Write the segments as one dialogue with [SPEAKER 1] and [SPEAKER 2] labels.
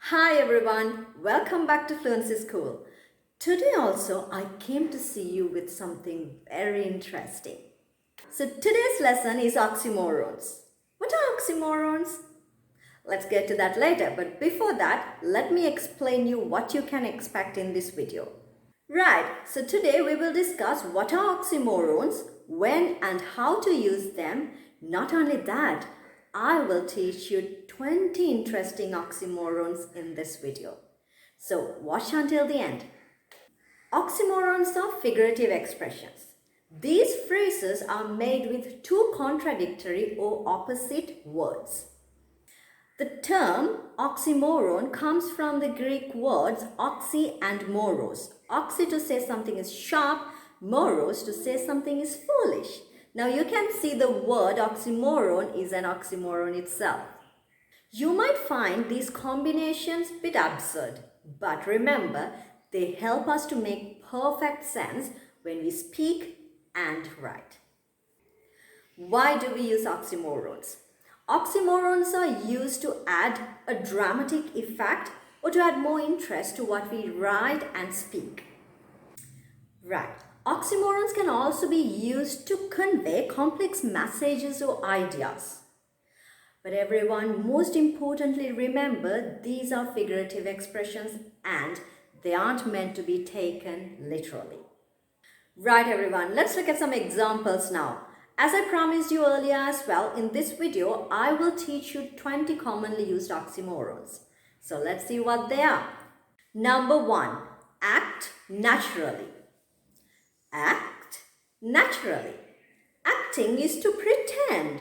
[SPEAKER 1] Hi everyone, welcome back to Fluency School. Today also I came to see you with something very interesting. So today's lesson is oxymorons. What are oxymorons? Let's get to that later, but before that, let me explain you what you can expect in this video. Right, so today we will discuss what are oxymorons, when and how to use them. Not only that, I will teach you 20 interesting oxymorons in this video. So watch until the end. Oxymorons are figurative expressions. These phrases are made with two contradictory or opposite words. The term oxymoron comes from the Greek words oxy and moros. Oxy to say something is sharp, moros to say something is foolish. Now you can see the word oxymoron is an oxymoron itself. You might find these combinations a bit absurd, but remember, they help us to make perfect sense when we speak and write. Why do we use oxymorons? Oxymorons are used to add a dramatic effect or to add more interest to what we write and speak. Right. Oxymorons can also be used to convey complex messages or ideas. But everyone, most importantly, remember these are figurative expressions and they aren't meant to be taken literally. Right everyone, let's look at some examples now. As I promised you earlier as well, in this video, I will teach you 20 commonly used oxymorons. So let's see what they are. Number 1, act naturally. Act naturally. Acting is to pretend.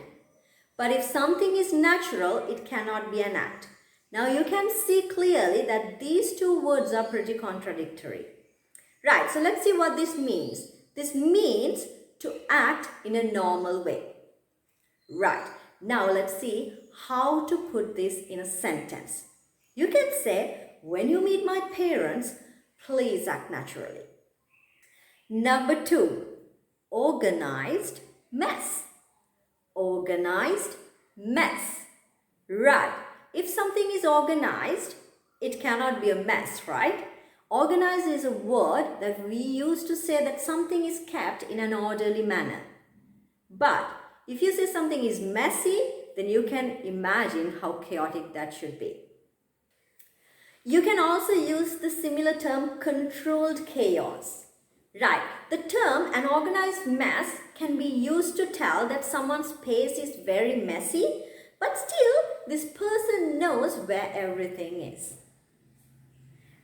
[SPEAKER 1] But if something is natural, it cannot be an act. Now you can see clearly that these two words are pretty contradictory. Right, so let's see what this means. This means to act in a normal way. Right, now let's see how to put this in a sentence. You can say, when you meet my parents, please act naturally. Number 2, organized mess. Organized mess. Right, if something is organized, it cannot be a mess, right? Organized is a word that we use to say that something is kept in an orderly manner. But if you say something is messy, then you can imagine how chaotic that should be. You can also use the similar term controlled chaos. Right, the term an organized mess can be used to tell that someone's space is very messy, but still this person knows where everything is.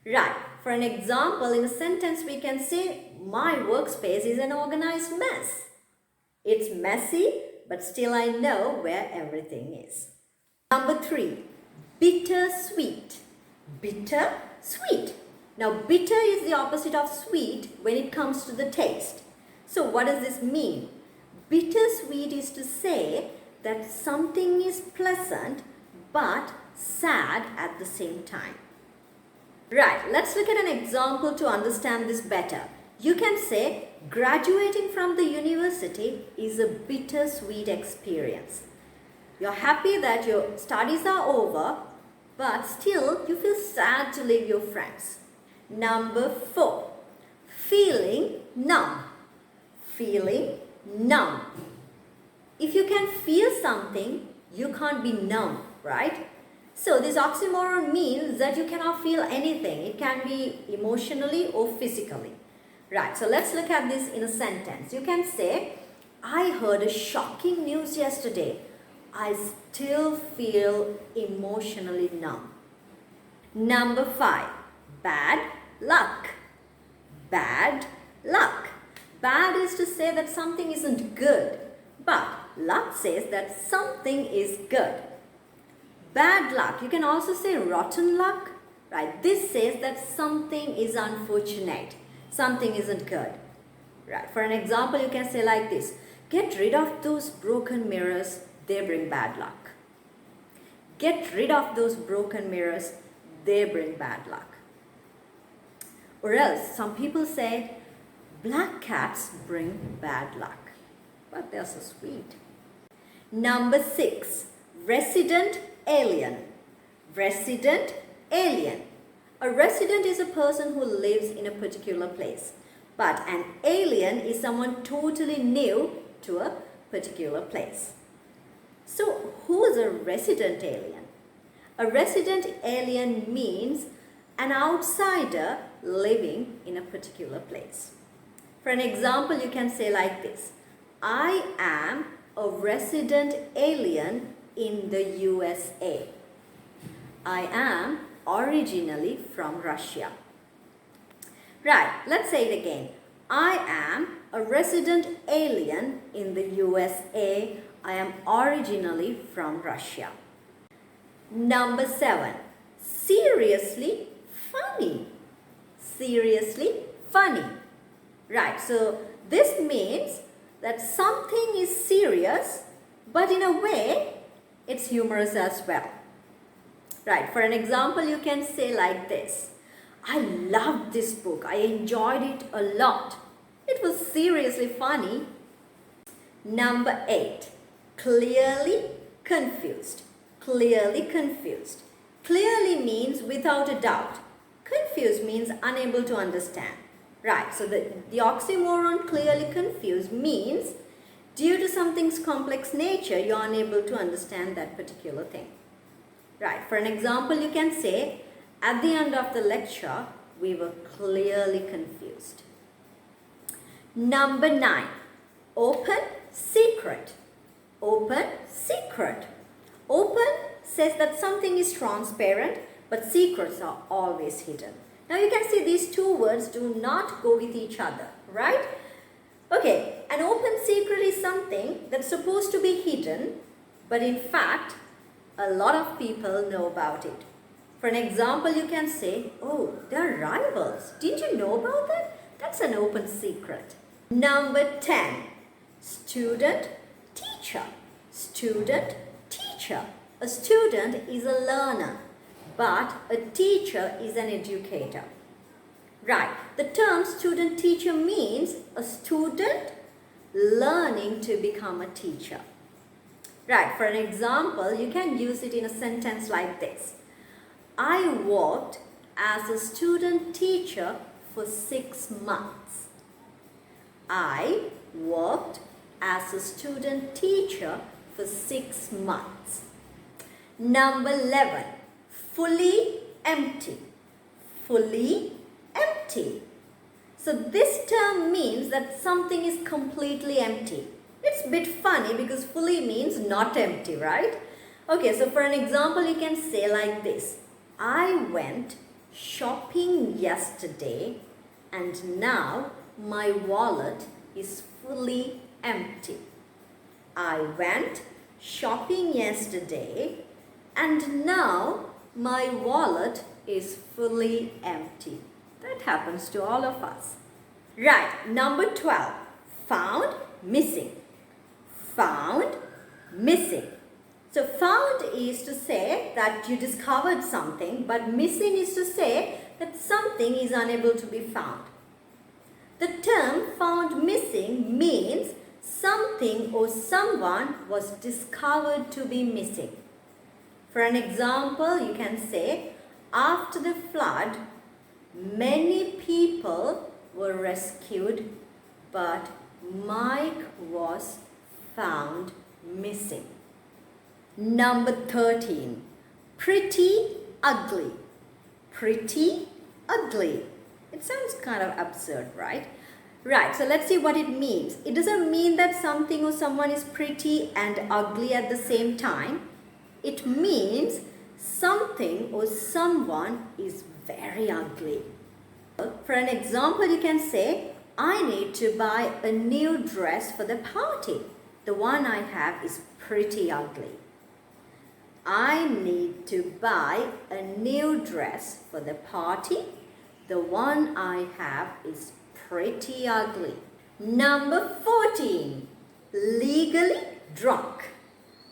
[SPEAKER 1] Right, for an example, in a sentence we can say, my workspace is an organized mess. It's messy, but still I know where everything is. Number 3, bittersweet. Bitter-sweet. Now, bitter is the opposite of sweet when it comes to the taste. So, what does this mean? Bittersweet is to say that something is pleasant but sad at the same time. Right, let's look at an example to understand this better. You can say, graduating from the university is a bittersweet experience. You're happy that your studies are over, but still you feel sad to leave your friends. Number 4, feeling numb. Feeling numb. If you can feel something, you can't be numb, right? So this oxymoron means that you cannot feel anything. It can be emotionally or physically. Right, so let's look at this in a sentence. You can say, I heard a shocking news yesterday. I still feel emotionally numb. Number 5, bad luck. Bad luck. Bad is to say that something isn't good, but luck says that something is good. Bad luck. You can also say rotten luck, right? This says that something is unfortunate. Something isn't good, right? For an example, you can say like this. Get rid of those broken mirrors. They bring bad luck. Get rid of those broken mirrors. They bring bad luck. Or else, some people say, black cats bring bad luck. But they're so sweet. Number 6, resident alien. Resident alien. A resident is a person who lives in a particular place, but an alien is someone totally new to a particular place. So, who is a resident alien? A resident alien means an outsider living in a particular place. For an example, you can say like this: I am a resident alien in the USA. I am originally from Russia. Right, let's say it again. I am a resident alien in the USA. I am originally from Russia. Number 7. Seriously funny. Seriously funny. Right, so this means that something is serious, but in a way, it's humorous as well. Right, for an example, you can say like this: I loved this book. I enjoyed it a lot. It was seriously funny. Number 8. Clearly confused. Clearly confused. Clearly means without a doubt. Confused means unable to understand. Right, so the oxymoron clearly confused means due to something's complex nature, you're unable to understand that particular thing. Right, for an example, you can say, at the end of the lecture, we were clearly confused. Number 9. Open secret. Open secret. Open says that something is transparent, but secrets are always hidden. Now you can see these two words do not go with each other, right? Okay, an open secret is something that's supposed to be hidden, but in fact, a lot of people know about it. For an example, you can say, oh, they're rivals. Didn't you know about that? That's an open secret. Number 10. Student, teacher. Student, teacher. A student is a learner, but a teacher is an educator. Right, the term student teacher means a student learning to become a teacher. Right, for an example, you can use it in a sentence like this: I worked as a student teacher for 6 months. I worked as a student teacher for 6 months. Number 11. Fully empty. Fully empty. So this term means that something is completely empty. It's a bit funny because fully means not empty, right? Okay, so for an example, you can say like this: I went shopping yesterday and now my wallet is fully empty. I went shopping yesterday and now my wallet is fully empty. That happens to all of us. Right, number 12. Found, missing. Found, missing. So found is to say that you discovered something, but missing is to say that something is unable to be found. The term found missing means something or someone was discovered to be missing. For an example, you can say, after the flood, many people were rescued, but Mike was found missing. Number 13. Pretty ugly. Pretty ugly. It sounds kind of absurd, right? Right, so let's see what it means. It doesn't mean that something or someone is pretty and ugly at the same time. It means something or someone is very ugly. For an example, you can say, I need to buy a new dress for the party. The one I have is pretty ugly. I need to buy a new dress for the party. The one I have is pretty ugly. Number 14. Legally drunk.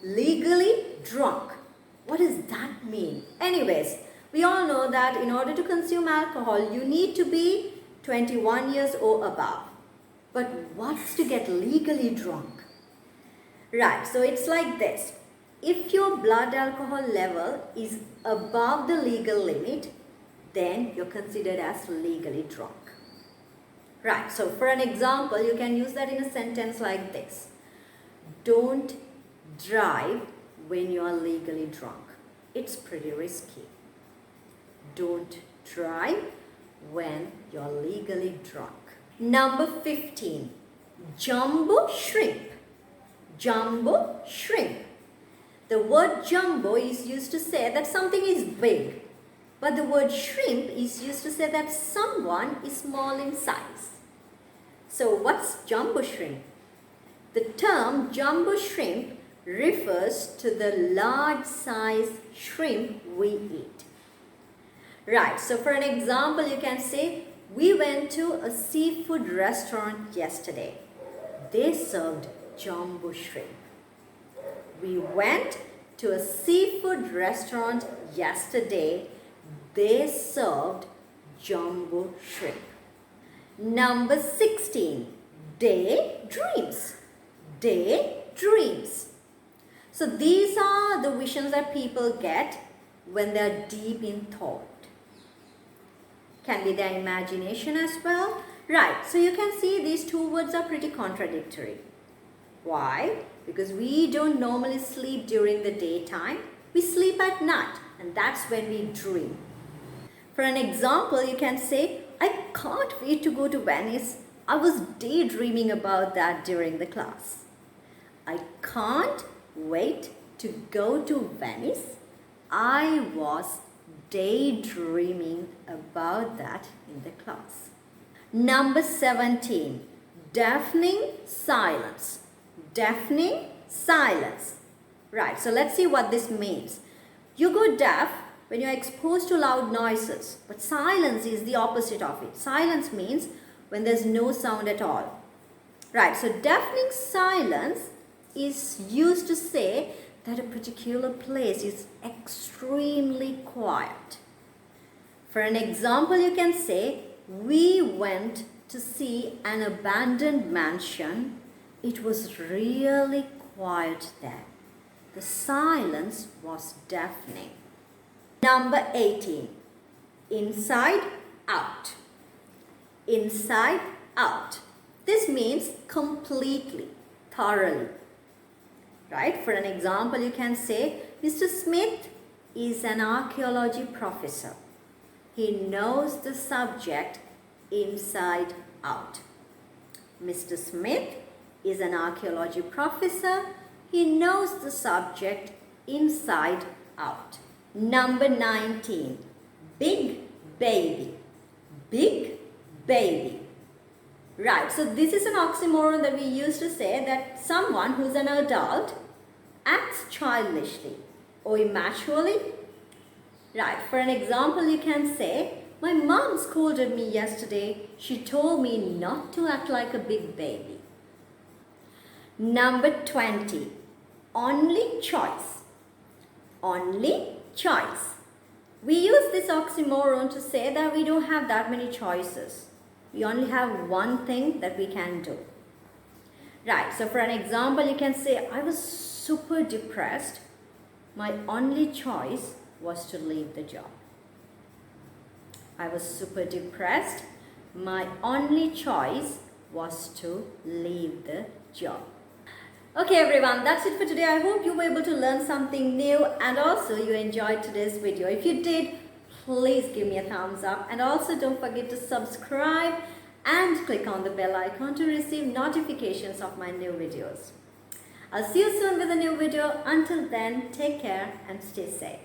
[SPEAKER 1] Legally drunk. What does that mean? Anyways, we all know that in order to consume alcohol, you need to be 21 years or above. But what's to get legally drunk? Right, so it's like this. if your blood alcohol level is above the legal limit, then you're considered as legally drunk. Right, so for an example, you can use that in a sentence like this. Don't drive when you are legally drunk. It's pretty risky. Don't drive when you're legally drunk. Number 15, jumbo shrimp. Jumbo shrimp. The word jumbo is used to say that something is big, but the word shrimp is used to say that someone is small in size. So what's jumbo shrimp? The term jumbo shrimp refers to the large size shrimp we eat. Right, so for an example, you can say, we went to a seafood restaurant yesterday. They served jumbo shrimp. We went to a seafood restaurant yesterday. They served jumbo shrimp. Number 16, daydreams. Daydreams. So these are the visions that people get when they are deep in thought. Can be their imagination as well. Right, so you can see these two words are pretty contradictory. Why? Because we don't normally sleep during the daytime. We sleep at night, and that's when we dream. For an example, you can say, I can't wait to go to Venice. I was daydreaming about that during the class. I can't wait to go to Venice. I was daydreaming about that in the class. Number 17, deafening silence. Deafening silence. Right, so let's see what this means. You go deaf when you're exposed to loud noises, but silence is the opposite of it. Silence means when there's no sound at all. Right, so deafening silence is used to say that a particular place is extremely quiet. For an example, you can say, we went to see an abandoned mansion. It was really quiet there. The silence was deafening. Number 18, inside out. Inside out. This means completely, thoroughly. Right? For an example, you can say, Mr. Smith is an archaeology professor. He knows the subject inside out. Mr. Smith is an archaeology professor. He knows the subject inside out. Number 19, big baby. Big baby. Right, so this is an oxymoron that we used to say that someone who's an adult acts childishly or immaturely. Right, for an example, you can say, my mom scolded me yesterday. She told me not to act like a big baby. Number 20, only choice. Only choice. We use this oxymoron to say that we don't have that many choices. We only have one thing that we can do. Right, so for an example, you can say, I was super depressed. My only choice was to leave the job. I was super depressed. My only choice was to leave the job. Okay everyone, that's it for today. I hope you were able to learn something new and also you enjoyed today's video. If you did, please give me a thumbs up and also don't forget to subscribe and click on the bell icon to receive notifications of my new videos. I'll see you soon with a new video. Until then, take care and stay safe.